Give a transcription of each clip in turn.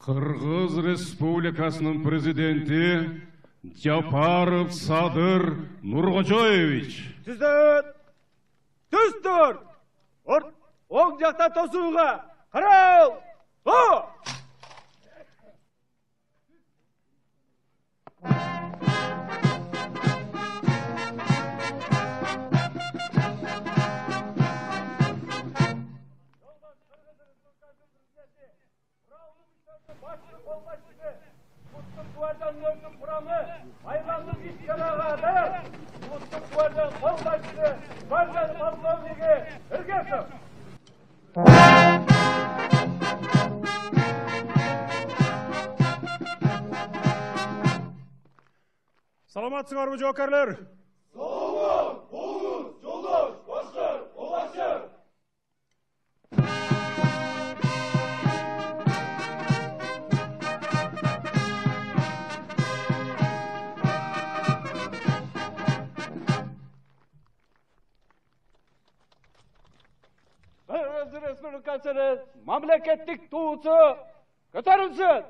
Кыргыз Республикасынын президенти Жапаров Садыр Нуркожоевич. Түстөр! Оң жақта тосуға! Қарал! О! Саламатсыңарбы жоокерлер? Соғыз, оғыз, жолдаш, башкар, оғашар! Kırgız Respublikası'nın memleketlik tuğusu götürülsün.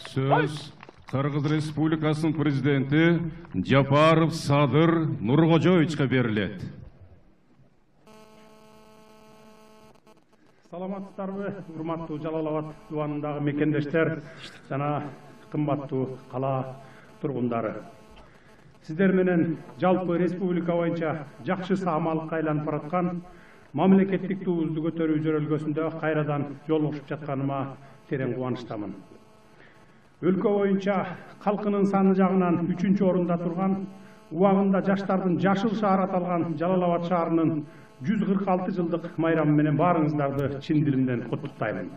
Söz Kırgız Respublikasынын президенти Жапаров Садыр Нуркожоевичке берилет. Саламатсыздарбы, урматтуу Жалал Абад дубанындагы мекендештер жана кымбаттуу кала тургундары. Сиздер менен жалпы республика боюнча жакшы саамалыкка айланып бараткан мамлекеттик туубузду көтөрүү жөрөлгөсүндө кайрадан жолугушуп жатканыма терең кубанычтамын. Өлкө боюнча калкынын саны жагынан 3-орунда турган, убагында жаштардын жашыл шаар аталган Жалал Абад шаарынын 146 жылдык майрамы менен баарыңыздарды чын дилимден куттуктаймын.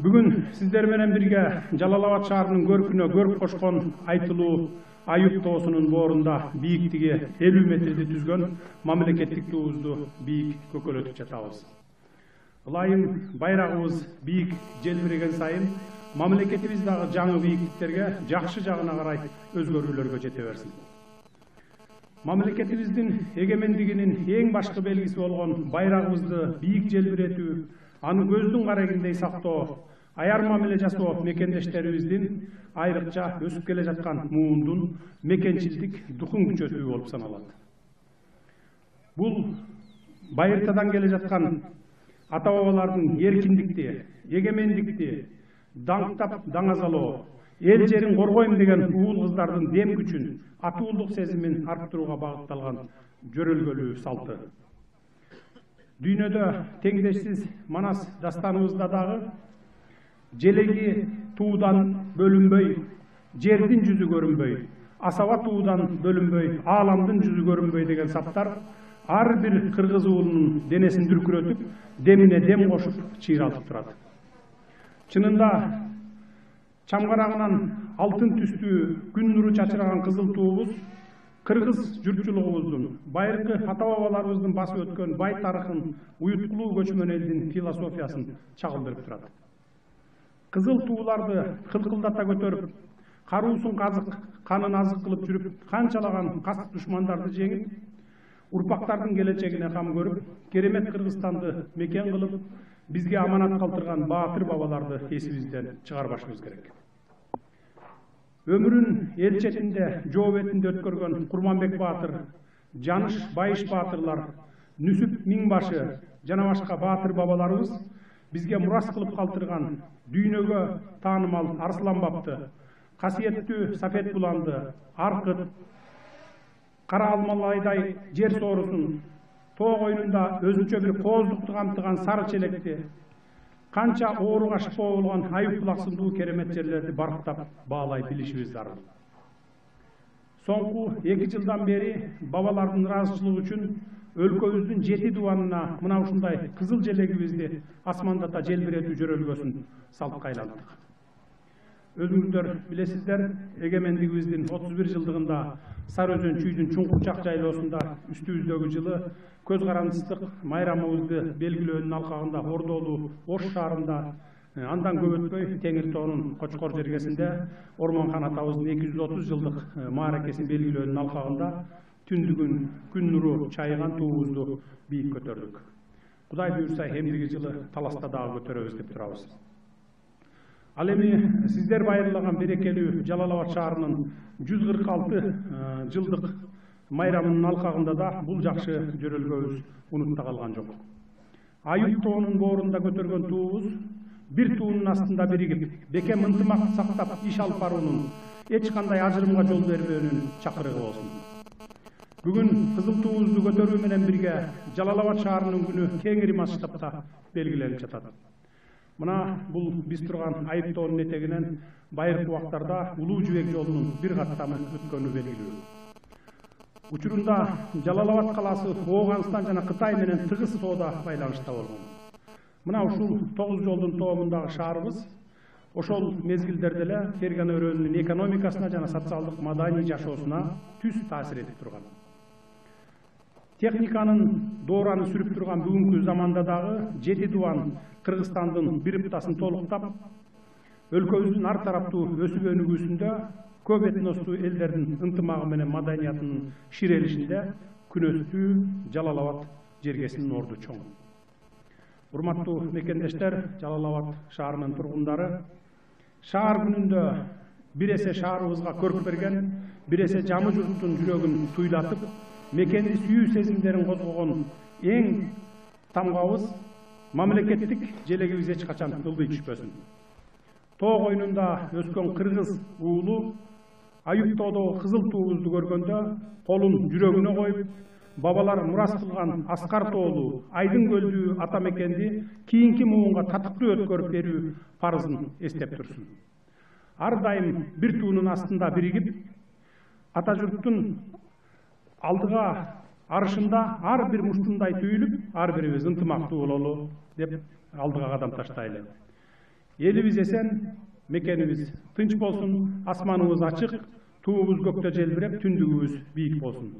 Бүгүн сиздер менен бирге Жалал Абад шаарынын көркүнө көрк кошкон айтылуу Аюп тоосунун боорунда бийиктиги 50 метрди түзгөн мамлекеттик туубузду бийик көкөлөтүп жатабыз. Ылайым байрагыбыз бийик желбиреген сайын мамлекетибиздagi жаңы бийиктиктерге жакшы жагына карай өзгөрүүлөргө жете берсин. Мамлекетибиздин эгемендигинин эң башкы белгиси болгон байрагыбызды бийик желбиретүү, аны көздүн карегиндей сактоо, аяр мамиле жасоо мекендештерибиздин айрыкча өсүп келе жаткан муундун мекенчилдик духун күчөтүү болуп саналат. Бул байыртадан келе жаткан ата-бабалардын эркиндикти, эгемендикти даңктап даңазалоо, эл жерин коргойм деген уул кыздардын дем күчүн, атуулдук сезимин арттырууга багытталган жөрөлгөлүү салты. Дүйнөдө теңдешсиз Манас дастаныбызда дагы желеги туудан бөлүнбөй, жердин жүзү көрүнбөй, асаба туудан бөлүнбөй, ааламдын жүзү көрүнбөй деген саптар ар бир кыргыз уулунун денесин дүркүрөтүп, демине дем кошуп чыйралтып турат. Чынында чамгарагынан алтын түстүү күн нуру чачыраган кызыл туубуз кыргыз журтчулугубуздун, байыркы ата бабаларыбыздын басып өткөн бай тарыхын, уюткулуу көчмөн элдин философиясын чагылдырып турат. Кызыл тууларды кылкылдата көтөрүп, каруусун казык, канын азык кылып жүрүп, канчалаган кастык душмандарды жеңип, урпактардын келечегине кам көрүп, керемет Кыргызстанды мекен кылып, бизге аманат калтырган баатыр бабаларды эсибизден чыгарбашыбыз керек. Ömrün el четинде, жоо бетинде өткөргөн Курманбек баатыр, Жаныш Байыш баатырлар, Нүсүп Миңбашы жана башка баатыр бабаларыбыз бизге мурас кылып калтырган дүйнөгө таанымал Арслан бапты, касиеттүү Сафет Буланды, Аркыт, Кара Алмалайдай жер соорусун, тоо койнунда өзүнчө бир кооздукту камтыган Сары Челекти, канча ооруга шыпоо болгон Айып булак сындуу керемет жерлерди барктап баалай билишибиз зарыл. Соңку 2 жылдан бери бабалардын ыраазычылыгы үчүн өлкөбүздүн 7 дубанына мына ушундай кызыл желегибизди асмандата желбиретүү жөрөлгөсүн салып кайландык. Өзүңүздөр билесиздер, эгемендигибиздин 31 жылдыгында Сары Өзөн чүйдүн Чуңкурчак жайлоосунда үстүбүздөгү жылы көз карандыстык майрамыбызды белгилөөнүн алкагында Ордолуу Ош шаарында, андан көп өтпөй Теңир тоонун Кочкор жергесинде Ормонхан атабыздын 230 жылдык мааракесин белгилөөнүн алкагында түндүгүн күн нуру чайган туубузду бийик көтөрдүк. Кудай буйрса эмдиги жылы Таласта дагы көтөрөбүз деп турабыз. Ал эми сиздер байырлаган берекелүү Жалал Абад шаарынын 146 жылдык майрамынын алкагында да бул жакшы жөрөлгөбүз унутта калган жок. Айып тоонун боорунда көтөргөн туубуз бир туунун астында биригип, бекем ынтымак сактап иш алып баруунун, эч кандай ажырымга жол бербөөнүн чакырыгы болсун. Бүгүн кызыл туубузду көтөрүү менен бирге Жалал Абад шаарынын күнү кеңири масштабта белгиленип жатат. Мына бул биз турган Айып тоонун этегинен байыркы убактарда Улуу Жибек жолунун бир каттамы өткөнү белгилүү. Учурунда Жалал Абад калаасы Ооганстан жана Кытай менен тыгыз соода байланышта болгон. Мына ушул 9 жолдун тоомундагы шаарыбыз ошол мезгилдерде эле Ферган өрөөнүнүн экономикасына жана социалдык маданий жашоосуна түз таасир этип турган. Техниканын доораны сүрүп турган бүгүнкү заманда дагы 7 дубан Кыргызстандын бир ыптасын толуктап, өлкөбүздүн ар тараптуу өсүп өнүгүүсүндө көп этностуу элдердин ынтымагы менен маданиятынын ширелишинде күнөстүү Жалал Абад жергесинин орду чоң. Урматтуу мекендештер, Жалал Абад шаарынын тургундары, шаар күнүндө бир эсе шаарыбызга көрк берген, бир эсе жамы журттун жүрөгүн туйлатып, мекенди сүйүү сезимдерин козгогон эң тамгабыз мамлекеттик желегибиз эч качан ылдый түшпөсүн. Тоо койнунда өскөн кыргыз уулу Айып тоодогу кызыл туубузду көргөндө колун жүрөгүнө коюп, бабалар мурас кылган Аскар тоолуу Айдын көлдүү ата мекенди кийинки муунга татыктуу өткөрүп берүү парызын эстеп турсун. Ар дайым бир туунун астында биригип, ата журттун алдыга арышында ар бир муштундай түйүлүп, ар бирибиз ынтымактуу бололу деп алдыга кадам таштайлы. Элибиз эсен, мекенибиз тынч болсун, асманыбыз ачык, туубуз көктө желбиреп, түндүгүбүз бийик болсун.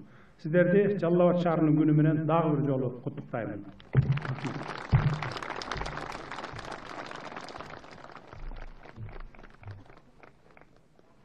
Сиздерди Жалал Абад шаарынын күнү менен дагы бир жолу куттуктайм.